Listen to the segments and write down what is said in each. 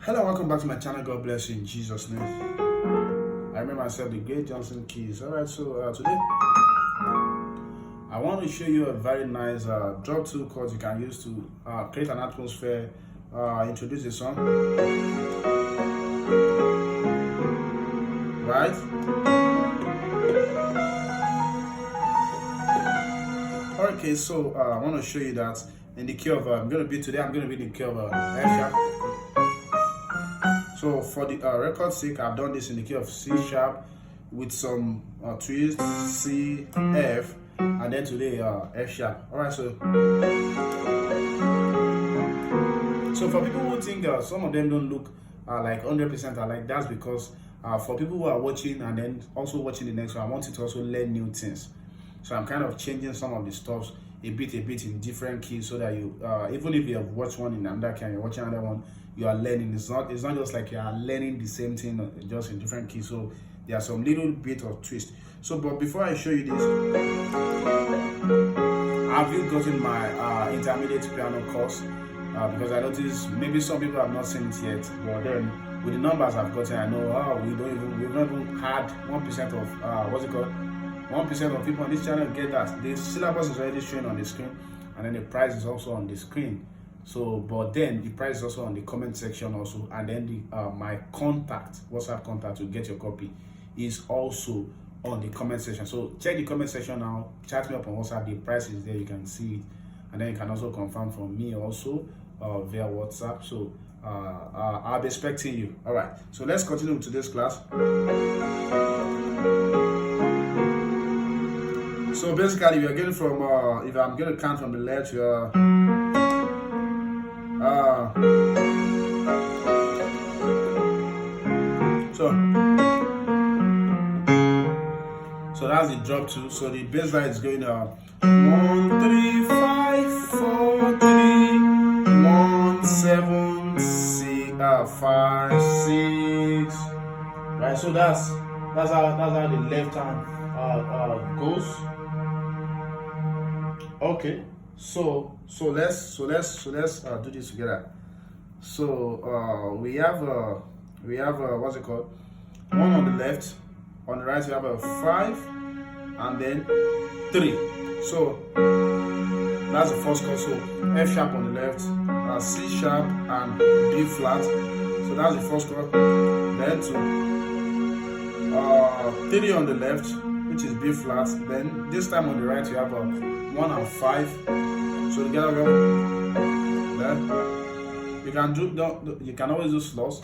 Hello, welcome back to my channel. God bless you in Jesus' name. I remember myself, the great Johnsonkeyz. Alright, so today I want to show you a very nice drop two chords you can use to create an atmosphere, introduce the song. Right? Okay, so I want to show you that in the key of I'm going to be in the key of F sharp. So for the record's sake, I've done this in the key of C sharp with some twists, C, F, and then today F sharp. Alright, so for people who think some of them don't look like 100% alike, that's because for people who are watching and then also watching the next one, I want you to also learn new things. So I'm kind of changing some of the stuff a bit in different keys, so that you even if you have watched one in another key and you're watching another one, you are learning. It's not just like you are learning the same thing just in different keys. So there are some little bit of twist. So but before I show you this, have you gotten my intermediate piano course? Because I noticed maybe some people have not seen it yet, but then with the numbers I've gotten, I know we've not even had 1% of 1% of people on this channel get that. The syllabus is already showing on the screen, and then the price is also on the screen. So, but then the price is also on the comment section also, and then the my WhatsApp contact to get your copy is also on the comment section. So check the comment section now, chat me up on WhatsApp. The price is there, you can see it, and then you can also confirm from me also via WhatsApp. So I'll be expecting you. All right, so let's continue with today's class. So basically, we are getting from if I'm going to count from the left, so that's the drop two. So the bass line is going 1 3 5 4 3 1 7 6 5 6. Right. So that's how the left hand goes. Okay. So let's do this together. So we have what's it called? 1 on the left, on the right we have a 5, and then 3. So that's the first chord. So F sharp on the left, C sharp and B flat. So that's the first chord. Then to 3 on the left, which is B flat. Then this time on the right you have a 1 and 5. So together we have, you can always do slows.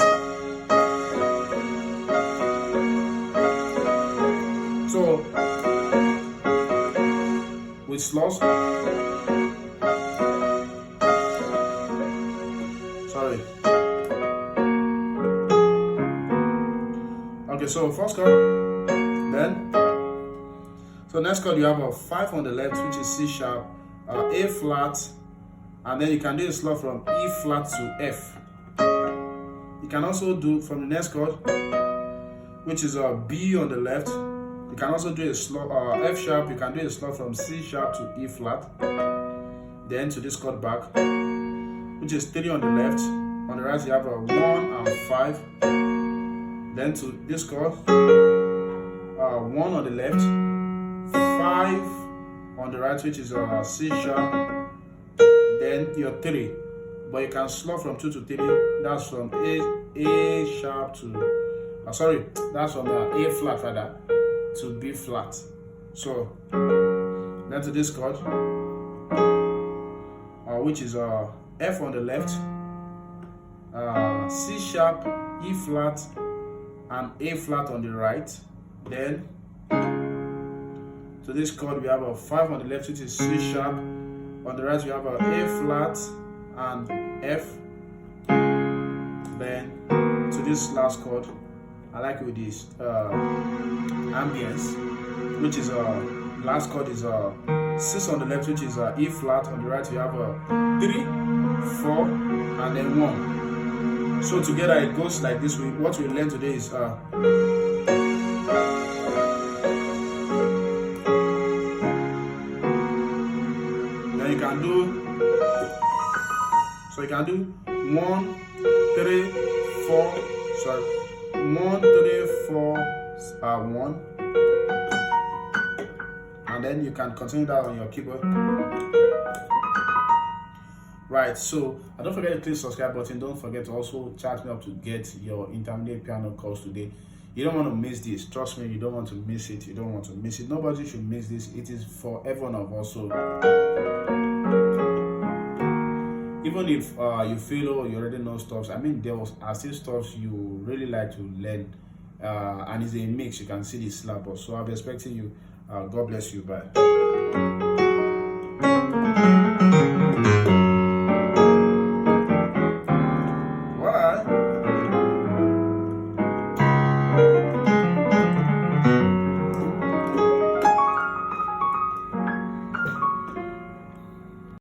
So with slows, sorry. Okay, so first chord, then so next chord you have a 5 on the left, which is C sharp, A flat, and then you can do a slot from E flat to F. You can also do from the next chord, which is a B on the left. You can also do a slot F sharp. You can do a slot from C sharp to E flat. Then to this chord back, which is 3 on the left. On the right you have a 1 and 5. Then to this chord, 1 on the left, 5 on the right, which is a C sharp. Then your 3, but you can slot from 2 to 3. That's from A sharp to that's from A flat rather to B flat. So then to this chord, which is F on the left, C sharp, E flat, and A flat on the right. Then to this chord we have a 5 on the left, which is C sharp. On the right we have a flat and F. Then to this last chord, I like with this ambience, which is last chord is 6 on the left, which is E flat. On the right we have a 3, 4, and then 1. So together it goes like this. What we learned today is you can do 1, 3, 4, sorry, 1, 3, 4, 1, and then you can continue that on your keyboard. Right, so don't forget to click subscribe button. Don't forget to also chat me up to get your intermediate piano course today. You don't want to miss this. Trust me, you don't want to miss it. You don't want to miss it. Nobody should miss this. It is for everyone of us. So even if you feel, oh, you already know stuff, I mean, there are still stuff you really like to learn, and it's a mix. You can see the syllabus. So I'll be expecting you. God bless you. Bye.